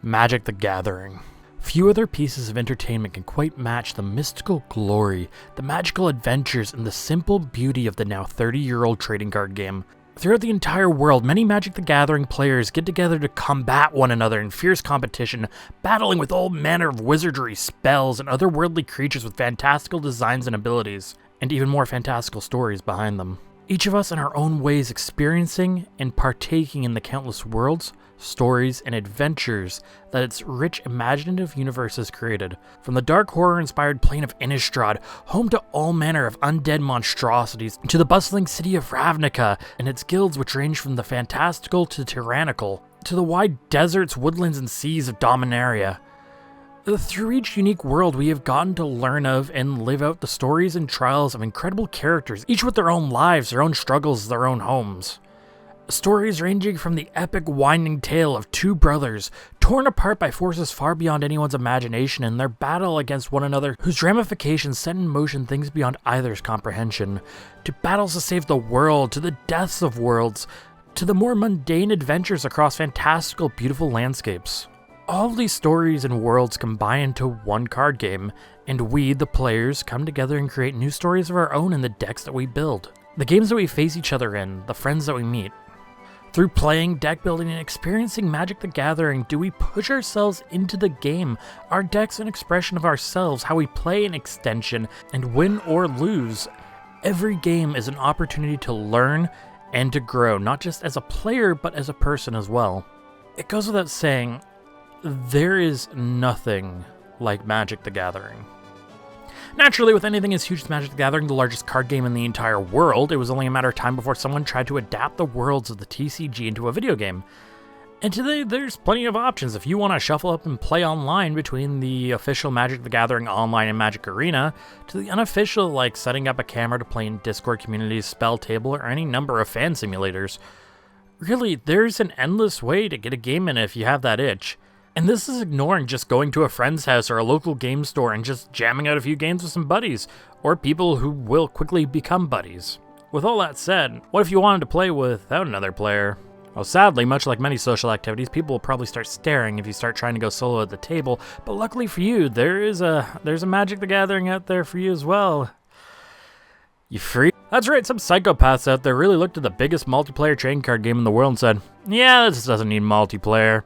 Magic the Gathering. Few other pieces of entertainment can quite match the mystical glory, the magical adventures, and the simple beauty of the now 30-year-old trading card game. Throughout the entire world, many Magic the Gathering players get together to combat one another in fierce competition, battling with all manner of wizardry, spells, and otherworldly creatures with fantastical designs and abilities, and even more fantastical stories behind them. Each of us in our own ways experiencing and partaking in the countless worlds, stories, and adventures that its rich imaginative universe has created. From the dark horror-inspired plane of Innistrad, home to all manner of undead monstrosities, to the bustling city of Ravnica and its guilds which range from the fantastical to tyrannical, to the wide deserts, woodlands, and seas of Dominaria. Through each unique world, we have gotten to learn of and live out the stories and trials of incredible characters, each with their own lives, their own struggles, their own homes. Stories ranging from the epic winding tale of two brothers, torn apart by forces far beyond anyone's imagination in their battle against one another, whose ramifications set in motion things beyond either's comprehension, to battles to save the world, to the deaths of worlds, to the more mundane adventures across fantastical, beautiful landscapes. All of these stories and worlds combine into one card game, and we, the players, come together and create new stories of our own in the decks that we build, the games that we face each other in, the friends that we meet. Through playing, deck building, and experiencing Magic the Gathering, do we push ourselves into the game, our decks an expression of ourselves, how we play an extension, and win or lose. Every game is an opportunity to learn and to grow, not just as a player, but as a person as well. It goes without saying, there is nothing like Magic the Gathering. Naturally, with anything as huge as Magic the Gathering, the largest card game in the entire world, it was only a matter of time before someone tried to adapt the worlds of the TCG into a video game. And today, there's plenty of options. If you want to shuffle up and play online between the official Magic the Gathering Online and Magic Arena, to the unofficial, like setting up a camera to play in Discord communities, Spell Table, or any number of fan simulators. Really, there's an endless way to get a game in if you have that itch. And this is ignoring just going to a friend's house or a local game store and just jamming out a few games with some buddies, or people who will quickly become buddies. With all that said, what if you wanted to play without another player? Well, sadly, much like many social activities, people will probably start staring if you start trying to go solo at the table, but luckily for you, there's a Magic the Gathering out there for you as well. You free? That's right, some psychopaths out there really looked at the biggest multiplayer trading card game in the world and said, yeah, this doesn't need multiplayer.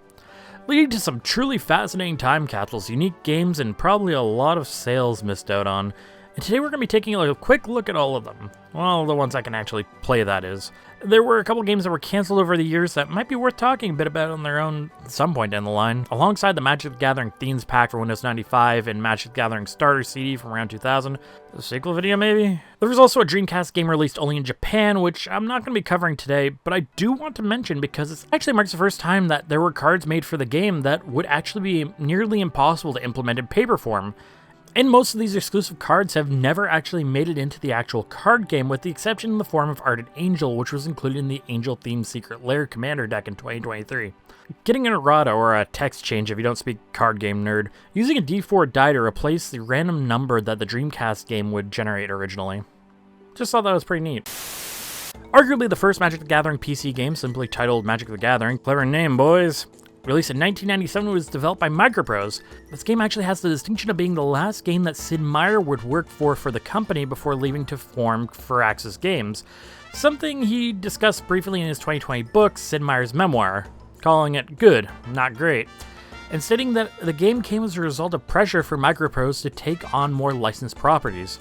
Leading to some truly fascinating time capsules, unique games, and probably a lot of sales missed out on. And today we're going to be taking a quick look at all of them. Well, the ones I can actually play, that is. There were a couple games that were canceled over the years that might be worth talking a bit about on their own at some point down the line. Alongside the Magic the Gathering Themes Pack for Windows 95 and Magic the Gathering Starter CD from around 2000. A sequel video, maybe? There was also a Dreamcast game released only in Japan, which I'm not going to be covering today, but I do want to mention because it actually marks the first time that there were cards made for the game that would actually be nearly impossible to implement in paper form. And most of these exclusive cards have never actually made it into the actual card game, with the exception in the form of Ardent Angel, which was included in the Angel-themed Secret Lair Commander deck in 2023. Getting an errata, or a text change if you don't speak card game nerd, using a D4 die to replace the random number that the Dreamcast game would generate originally. Just thought that was pretty neat. Arguably the first Magic the Gathering PC game, simply titled Magic the Gathering. Clever name, boys. Released in 1997, it was developed by Microprose. This game actually has the distinction of being the last game that Sid Meier would work for the company before leaving to form Firaxis Games, something he discussed briefly in his 2020 book, Sid Meier's Memoir, calling it good, not great, and stating that the game came as a result of pressure for Microprose to take on more licensed properties.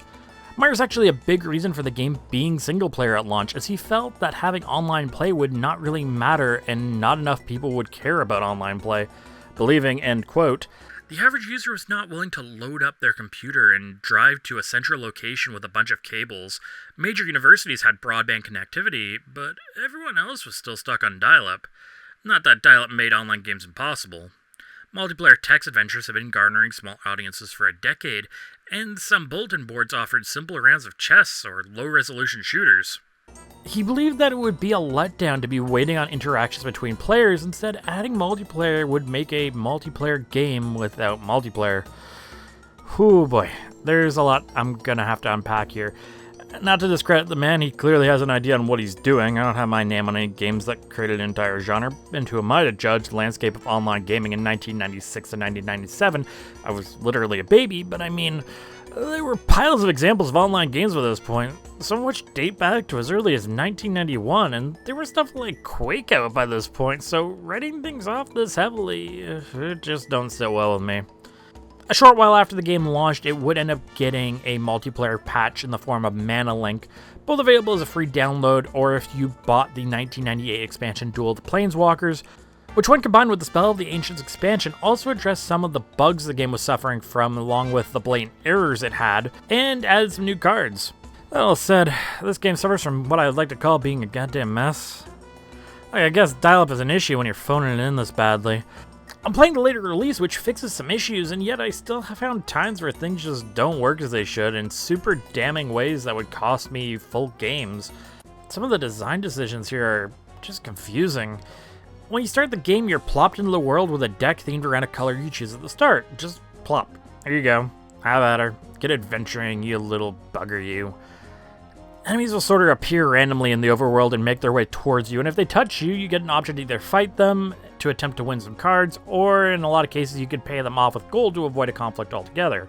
Meier's actually a big reason for the game being single-player at launch, as he felt that having online play would not really matter and not enough people would care about online play, believing, and quote, the average user was not willing to load up their computer and drive to a central location with a bunch of cables. Major universities had broadband connectivity, but everyone else was still stuck on dial-up. Not that dial-up made online games impossible. Multiplayer text adventures have been garnering small audiences for a decade, and some bulletin boards offered simple rounds of chess or low-resolution shooters. He believed that it would be a letdown to be waiting on interactions between players. Instead, adding multiplayer would make a multiplayer game without multiplayer. Whew boy, there's a lot I'm gonna have to unpack here. Not to discredit the man, he clearly has an idea on what he's doing. I don't have my name on any games that created an entire genre, and who am I to judge the landscape of online gaming in 1996 and 1997? I was literally a baby, but I mean, there were piles of examples of online games by this point, some of which date back to as early as 1991, and there was stuff like Quake out by this point, so writing things off this heavily, it just don't sit well with me. A short while after the game launched, it would end up getting a multiplayer patch in the form of Mana Link, both available as a free download or if you bought the 1998 expansion Duel of the Planeswalkers, which when combined with the Spell of the Ancients expansion also addressed some of the bugs the game was suffering from along with the blatant errors it had, and added some new cards. That all said, this game suffers from what I would like to call being a goddamn mess. I guess dial-up is an issue when you're phoning it in this badly. I'm playing the later release, which fixes some issues, and yet I still have found times where things just don't work as they should in super damning ways that would cost me full games. Some of the design decisions here are just confusing. When you start the game, you're plopped into the world with a deck themed around a color you choose at the start. Just plop. There you go. Have at her. Get adventuring, you little bugger you. Enemies will sort of appear randomly in the overworld and make their way towards you, and if they touch you, you get an option to either fight them to attempt to win some cards, or in a lot of cases you could pay them off with gold to avoid a conflict altogether.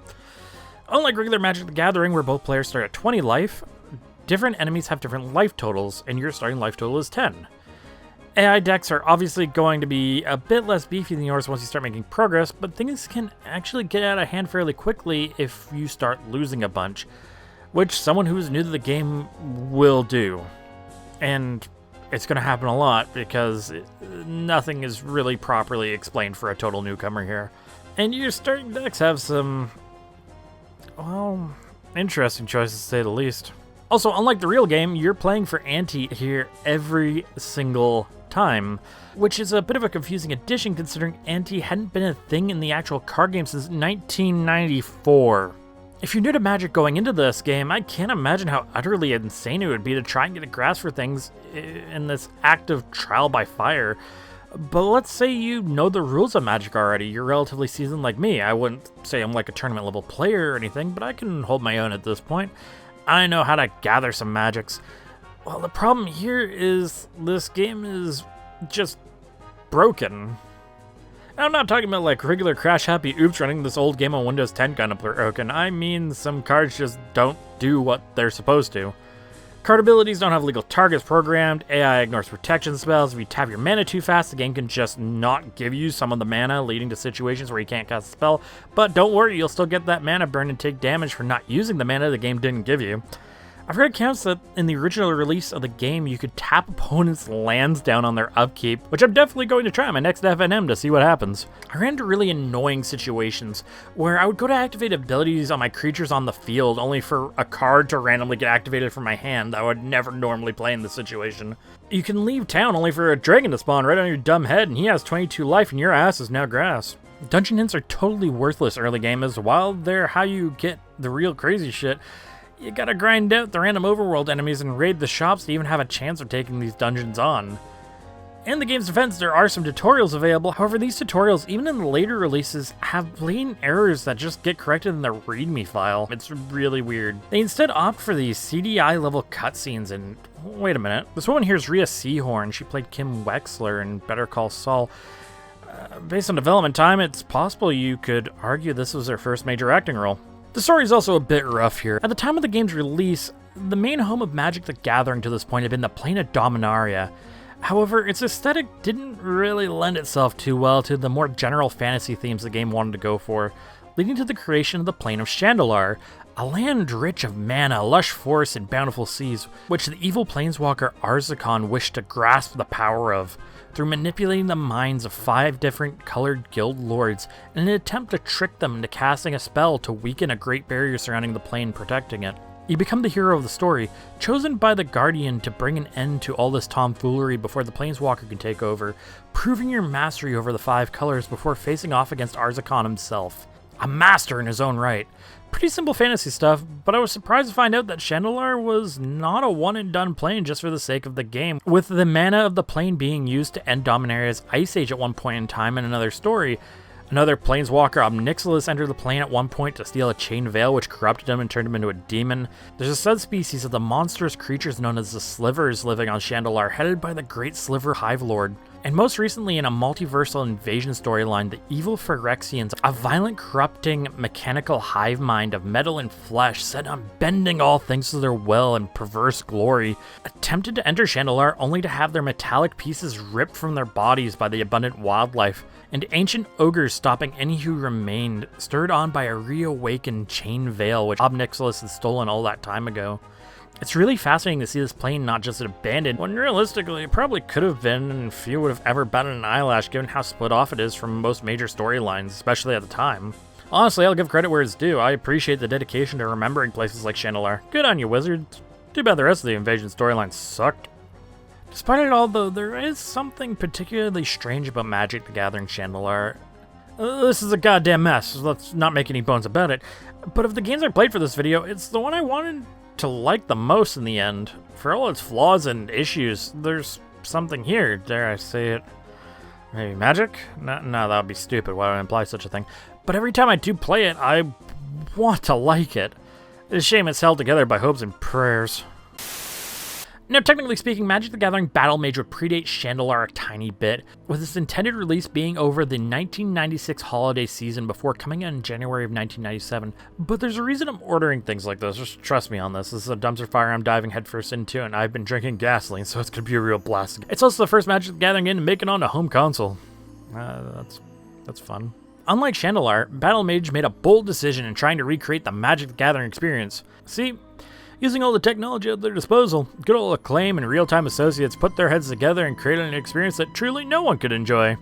Unlike regular Magic the Gathering, where both players start at 20 life, different enemies have different life totals, and your starting life total is 10. AI decks are obviously going to be a bit less beefy than yours once you start making progress, but things can actually get out of hand fairly quickly if you start losing a bunch, which someone who is new to the game will do. And it's going to happen a lot because nothing is really properly explained for a total newcomer here. And your starting decks have some, well, interesting choices to say the least. Also, unlike the real game, you're playing for ante here every single time, which is a bit of a confusing addition considering ante hadn't been a thing in the actual card game since 1994. If you're new to Magic going into this game, I can't imagine how utterly insane it would be to try and get a grasp for things in this active trial by fire. But let's say you know the rules of Magic already, you're relatively seasoned like me. I wouldn't say I'm like a tournament level player or anything, but I can hold my own at this point. I know how to gather some magics. Well, the problem here is this game is just broken. I'm not talking about like regular crash happy oops running this old game on Windows 10 kind of broken. I mean some cards just don't do what they're supposed to. Card abilities don't have legal targets programmed, AI ignores protection spells, if you tap your mana too fast the game can just not give you some of the mana, leading to situations where you can't cast a spell, but don't worry, you'll still get that mana burn and take damage for not using the mana the game didn't give you. I've heard accounts that in the original release of the game, you could tap opponents' lands down on their upkeep, which I'm definitely going to try on my next FNM to see what happens. I ran into really annoying situations where I would go to activate abilities on my creatures on the field only for a card to randomly get activated from my hand that I would never normally play in this situation. You can leave town only for a dragon to spawn right on your dumb head and he has 22 life and your ass is now grass. Dungeon hints are totally worthless early game as while they're how you get the real crazy shit. You gotta grind out the random overworld enemies and raid the shops to even have a chance of taking these dungeons on. In the game's defense, there are some tutorials available, however these tutorials, even in the later releases, have blatant errors that just get corrected in the readme file. It's really weird. They instead opt for these CDI level cutscenes and, wait a minute, this woman here is Rhea Seahorn, she played Kim Wexler in Better Call Saul. Based on development time, it's possible you could argue this was her first major acting role. The story is also a bit rough here. At the time of the game's release, the main home of Magic the Gathering to this point had been the Plane of Dominaria. However, its aesthetic didn't really lend itself too well to the more general fantasy themes the game wanted to go for, leading to the creation of the Plane of Shandalar, a land rich of mana, lush forests, and bountiful seas, which the evil planeswalker Arzakon wished to grasp the power of, through manipulating the minds of 5 different colored guild lords in an attempt to trick them into casting a spell to weaken a great barrier surrounding the plane protecting it. You become the hero of the story, chosen by the Guardian to bring an end to all this tomfoolery before the Planeswalker can take over, proving your mastery over the 5 colors before facing off against Arzakon himself. A master in his own right. Pretty simple fantasy stuff, but I was surprised to find out that Shandalar was not a one-and-done plane just for the sake of the game, with the mana of the plane being used to end Dominaria's Ice Age at one point in time in another story. Another planeswalker, Omnixilus, entered the plane at one point to steal a chain veil, which corrupted him and turned him into a demon. There's a subspecies of the monstrous creatures known as the Slivers living on Shandalar, headed by the Great Sliver Hive Lord. And most recently, in a multiversal invasion storyline, the evil Phyrexians, a violent, corrupting, mechanical hive mind of metal and flesh set on bending all things to their will and perverse glory, attempted to enter Shandalar only to have their metallic pieces ripped from their bodies by the abundant wildlife, and ancient ogres stopping any who remained, stirred on by a reawakened chain veil which Omnixilus had stolen all that time ago. It's really fascinating to see this plane not just abandoned, when realistically it probably could have been, and few would have ever batted an eyelash given how split off it is from most major storylines, especially at the time. Honestly, I'll give credit where it's due. I appreciate the dedication to remembering places like Shandalar. Good on you, Wizards. Too bad the rest of the invasion storyline sucked. Despite it all, though, there is something particularly strange about Magic the Gathering Shandalar. This is a goddamn mess, so let's not make any bones about it. But of the games I played for this video, it's the one I wanted to like the most in the end. For all its flaws and issues, there's something here, dare I say it. Maybe magic? No, that would be stupid. Why would I imply such a thing? But every time I do play it, I want to like it. It's a shame it's held together by hopes and prayers. Now, technically speaking, Magic the Gathering Battlemage would predate Shandalar a tiny bit, with its intended release being over the 1996 holiday season before coming out in January of 1997. But there's a reason I'm ordering things like this, just trust me on this. This is a dumpster fire I'm diving headfirst into, and I've been drinking gasoline, so it's gonna be a real blast. It's also the first Magic the Gathering game to make it on a home console. That's fun. Unlike Shandalar, Battlemage made a bold decision in trying to recreate the Magic the Gathering experience. See, using all the technology at their disposal, good old Acclaim and Real-Time Associates put their heads together and created an experience that truly no one could enjoy.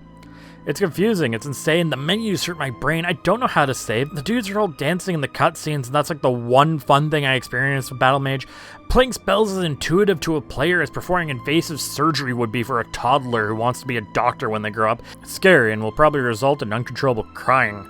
It's confusing, it's insane, the menus hurt my brain, I don't know how to say. The dudes are all dancing in the cutscenes, and that's like the one fun thing I experienced with Battlemage. Playing spells is intuitive to a player as performing invasive surgery would be for a toddler who wants to be a doctor when they grow up. It's scary and will probably result in uncontrollable crying.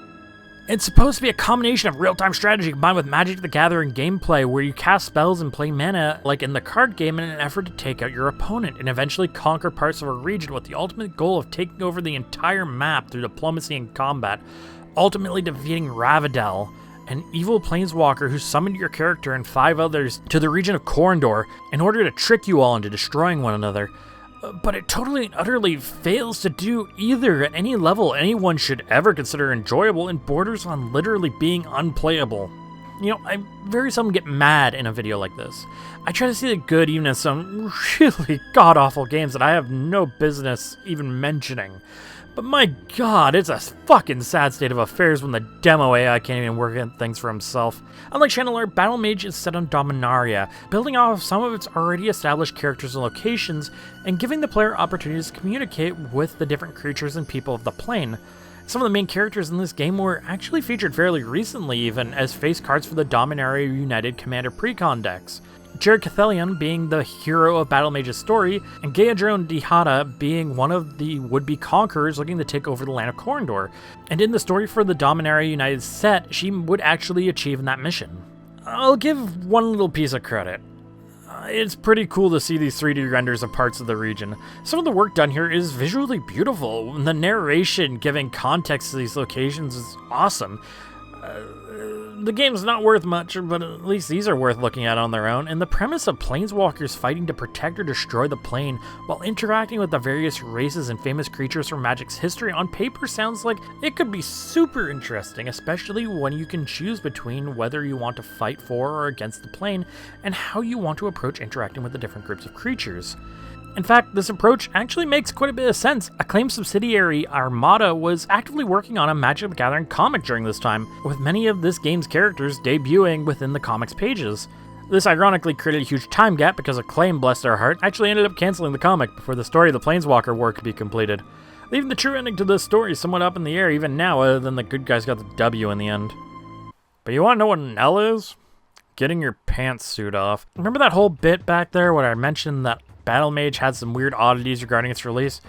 It's supposed to be a combination of real-time strategy combined with Magic the Gathering gameplay where you cast spells and play mana like in the card game in an effort to take out your opponent and eventually conquer parts of a region with the ultimate goal of taking over the entire map through diplomacy and combat, ultimately defeating Ravidel, an evil planeswalker who summoned your character and 5 others to the region of Corondor in order to trick you all into destroying one another. But it totally and utterly fails to do either at any level anyone should ever consider enjoyable and borders on literally being unplayable. You know, I very seldom get mad in a video like this. I try to see the good even in some really god-awful games that I have no business even mentioning. But my god, it's a fucking sad state of affairs when the demo AI can't even work out things for himself. Unlike Shandalar, Battlemage is set on Dominaria, building off of some of its already established characters and locations, and giving the player opportunities to communicate with the different creatures and people of the plane. Some of the main characters in this game were actually featured fairly recently even as face cards for the Dominaria United Commander Precon decks. Jared Cathelion being the hero of Battlemage's story, and Gaadrone Dihada being one of the would-be conquerors looking to take over the land of Corondor. And in the story for the Dominaria United set, she would actually achieve in that mission. I'll give one little piece of credit. It's pretty cool to see these 3D renders of parts of the region. Some of the work done here is visually beautiful, and the narration giving context to these locations is awesome. The game's not worth much, but at least these are worth looking at on their own, and the premise of planeswalkers fighting to protect or destroy the plane while interacting with the various races and famous creatures from Magic's history on paper sounds like it could be super interesting, especially when you can choose between whether you want to fight for or against the plane and how you want to approach interacting with the different groups of creatures. In fact, this approach actually makes quite a bit of sense. Acclaimed subsidiary Armada was actively working on a Magic the Gathering comic during this time, with many of this game's characters debuting within the comic's pages. This ironically created a huge time gap because Acclaim, bless their heart, actually ended up canceling the comic before the story of the Planeswalker war could be completed, leaving the true ending to this story somewhat up in the air even now, other than the good guys got the W in the end. But you want to know what an L is? Getting your pantsuit off. Remember that whole bit back there where I mentioned that Battlemage had some weird oddities regarding its release?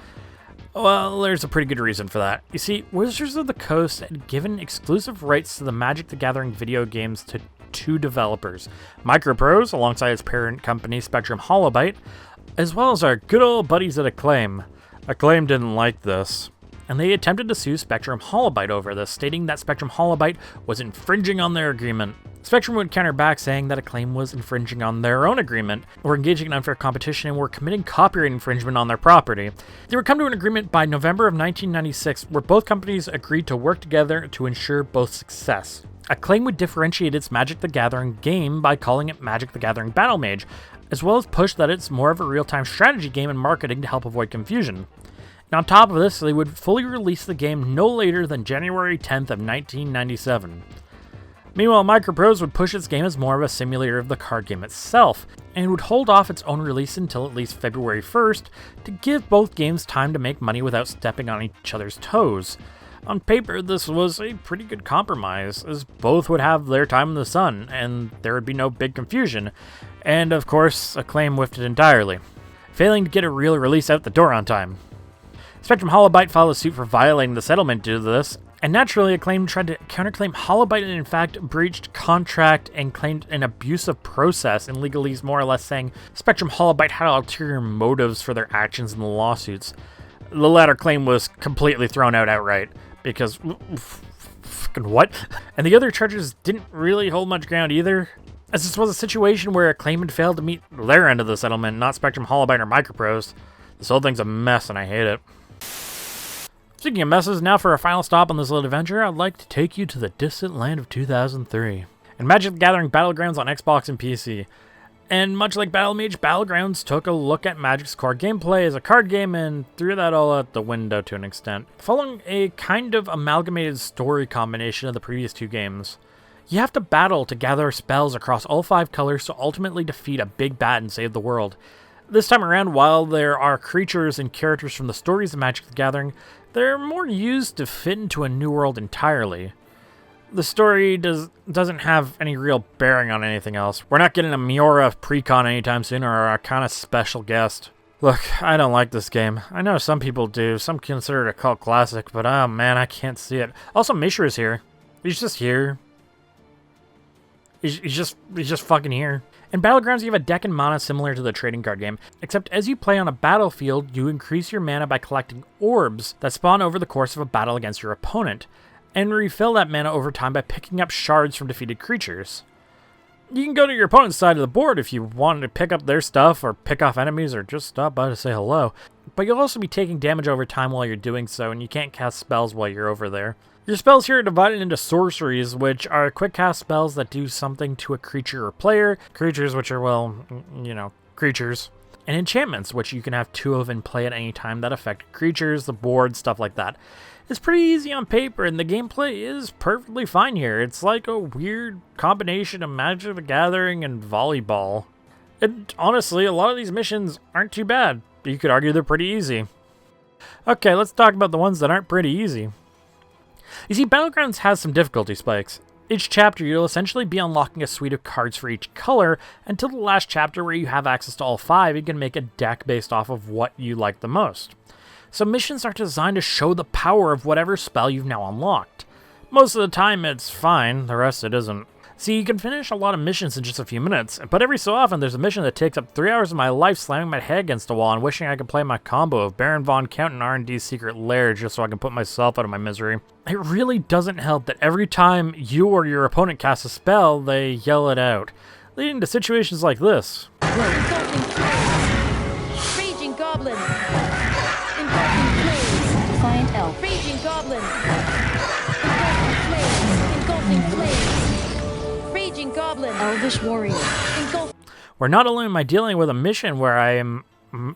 Well, there's a pretty good reason for that. You see, Wizards of the Coast had given exclusive rights to the Magic the Gathering video games to 2 developers, Microprose, alongside its parent company Spectrum Holobyte, as well as our good old buddies at Acclaim. Acclaim didn't like this. and they attempted to sue Spectrum Holobyte over this, stating that Spectrum Holobyte was infringing on their agreement. Spectrum would counter back, saying that Acclaim was infringing on their own agreement, were engaging in unfair competition, and were committing copyright infringement on their property. They would come to an agreement by November of 1996, where both companies agreed to work together to ensure both success. Acclaim would differentiate its Magic the Gathering game by calling it Magic the Gathering Battlemage, as well as push that it's more of a real-time strategy game and marketing to help avoid confusion. And on top of this, they would fully release the game no later than January 10th of 1997. Meanwhile, Microprose would push its game as more of a simulator of the card game itself, and would hold off its own release until at least February 1st to give both games time to make money without stepping on each other's toes. On paper, this was a pretty good compromise, as both would have their time in the sun, and there would be no big confusion, and of course, Acclaim whiffed it entirely, failing to get a real release out the door on time. Spectrum Holobyte filed a suit for violating the settlement due to this, and naturally Acclaim tried to counterclaim Holobyte and in fact breached contract and claimed an abusive process in legalese, more or less saying Spectrum Holobyte had ulterior motives for their actions in the lawsuits. The latter claim was completely thrown out outright, because fucking what? And the other charges didn't really hold much ground either, as this was a situation where Acclaim had failed to meet their end of the settlement, not Spectrum Holobyte or Microprose. This whole thing's a mess and I hate it. Speaking of messes, now for a final stop on this little adventure, I'd like to take you to the distant land of 2003. And Magic the Gathering Battlegrounds on Xbox and PC. And much like Battlemage, Battlegrounds took a look at Magic's core gameplay as a card game and threw that all out the window to an extent, following a kind of amalgamated story combination of the previous two games. You have to battle to gather spells across all 5 colors to ultimately defeat a big bad and save the world. This time around, while there are creatures and characters from the stories of Magic the Gathering, they're more used to fit into a new world entirely. The story doesn't have any real bearing on anything else. We're not getting a Miura precon anytime soon or a kind of special guest. Look, I don't like this game. I know some people do. Some consider it a cult classic, but oh man, I can't see it. Also, Mishra's here. He's just here. He's just fucking here. In Battlegrounds, you have a deck and mana similar to the trading card game, except as you play on a battlefield, you increase your mana by collecting orbs that spawn over the course of a battle against your opponent, and refill that mana over time by picking up shards from defeated creatures. You can go to your opponent's side of the board if you want to pick up their stuff, or pick off enemies, or just stop by to say hello, but you'll also be taking damage over time while you're doing so, and you can't cast spells while you're over there. Your spells here are divided into sorceries, which are quick cast spells that do something to a creature or player, creatures which are, well, you know, creatures, and enchantments, which you can have 2 of and play at any time that affect creatures, the board, stuff like that. It's pretty easy on paper, and the gameplay is perfectly fine here. It's like a weird combination of Magic the Gathering and volleyball. And honestly, a lot of these missions aren't too bad. You could argue they're pretty easy. Okay, let's talk about the ones that aren't pretty easy. You see, Battlegrounds has some difficulty spikes. Each chapter, you'll essentially be unlocking a suite of cards for each color, until the last chapter where you have access to all 5, you can make a deck based off of what you like the most. So missions are designed to show the power of whatever spell you've now unlocked. Most of the time it's fine, the rest it isn't. See, you can finish a lot of missions in just a few minutes, but every so often there's a mission that takes up 3 hours of my life slamming my head against the wall and wishing I could play my combo of Baron Von Count and R&D's Secret Lair just so I can put myself out of my misery. It really doesn't help that every time you or your opponent casts a spell, they yell it out, leading to situations like this. Raging Goblin! Engulfing Flames! Defiant Elf! Raging Goblin! Engulfing Flames! Raging Goblin! Elvish Warrior! Where not only am I dealing with a mission where I am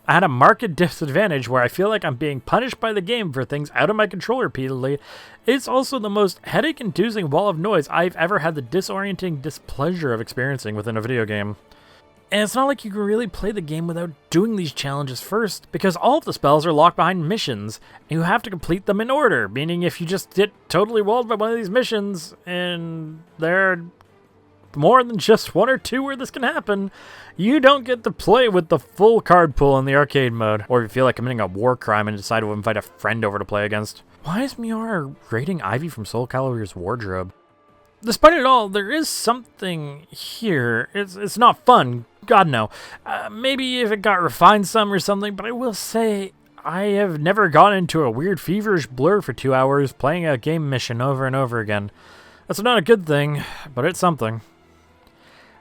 at a marked disadvantage where I feel like I'm being punished by the game for things out of my control repeatedly, it's also the most headache-inducing wall of noise I've ever had the disorienting displeasure of experiencing within a video game. And it's not like you can really play the game without doing these challenges first, because all of the spells are locked behind missions, and you have to complete them in order, meaning if you just get totally walled by one of these missions, and there are more than just 1 or 2 where this can happen, you don't get to play with the full card pool in the arcade mode, or if you feel like committing a war crime and decide to invite a friend over to play against. Why is Miara raiding Ivy from Soul Calibur's wardrobe? Despite it all, there is something here. It's not fun, God no. Maybe if it got refined some or something, but I will say, I have never gone into a weird feverish blur for 2 hours playing a game mission over and over again. That's not a good thing, but it's something.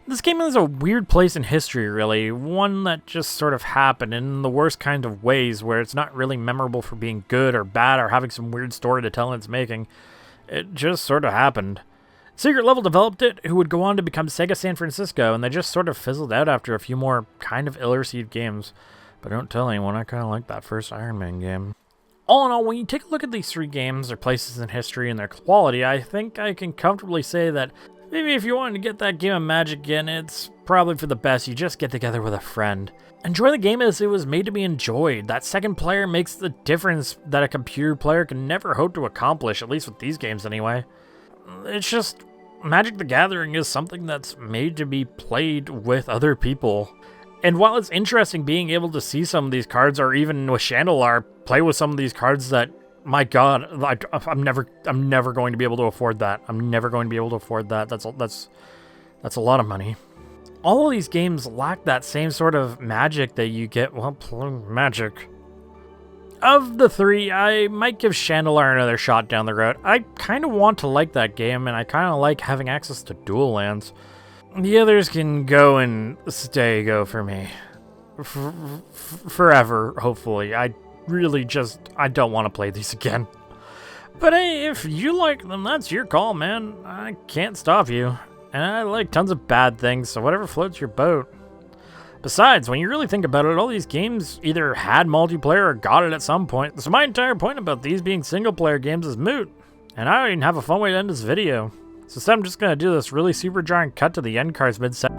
This game is a weird place in history, really. One that just sort of happened in the worst kind of ways, where it's not really memorable for being good or bad or having some weird story to tell in its making. It just sort of happened. Secret Level developed it, who would go on to become Sega San Francisco, and they just sort of fizzled out after a few more kind of ill-received games. But don't tell anyone, I kind of like that first Iron Man game. All in all, when you take a look at these 3 games, their places in history, and their quality, I think I can comfortably say that maybe if you want to get that game of Magic again, it's probably for the best you just get together with a friend. Enjoy the game as it was made to be enjoyed. That second player makes the difference that a computer player can never hope to accomplish, at least with these games anyway. It's just, Magic the Gathering is something that's made to be played with other people. And while it's interesting being able to see some of these cards, or even with Shandalar, play with some of these cards that, my God, I'm never going to be able to afford that. I'm never going to be able to afford that. That's a lot of money. All of these games lack that same sort of magic that you get while playing Magic. Of the 3, I might give Shandalar another shot down the road. I kind of want to like that game, and I kind of like having access to dual lands. The others can go and go for me. Forever, hopefully. I don't want to play these again. But hey, if you like them, that's your call, man. I can't stop you. And I like tons of bad things, so whatever floats your boat. Besides, when you really think about it, all these games either had multiplayer or got it at some point, so my entire point about these being single-player games is moot. And I don't even have a fun way to end this video. So instead I'm just going to do this really super giant cut to the end cards mid-set.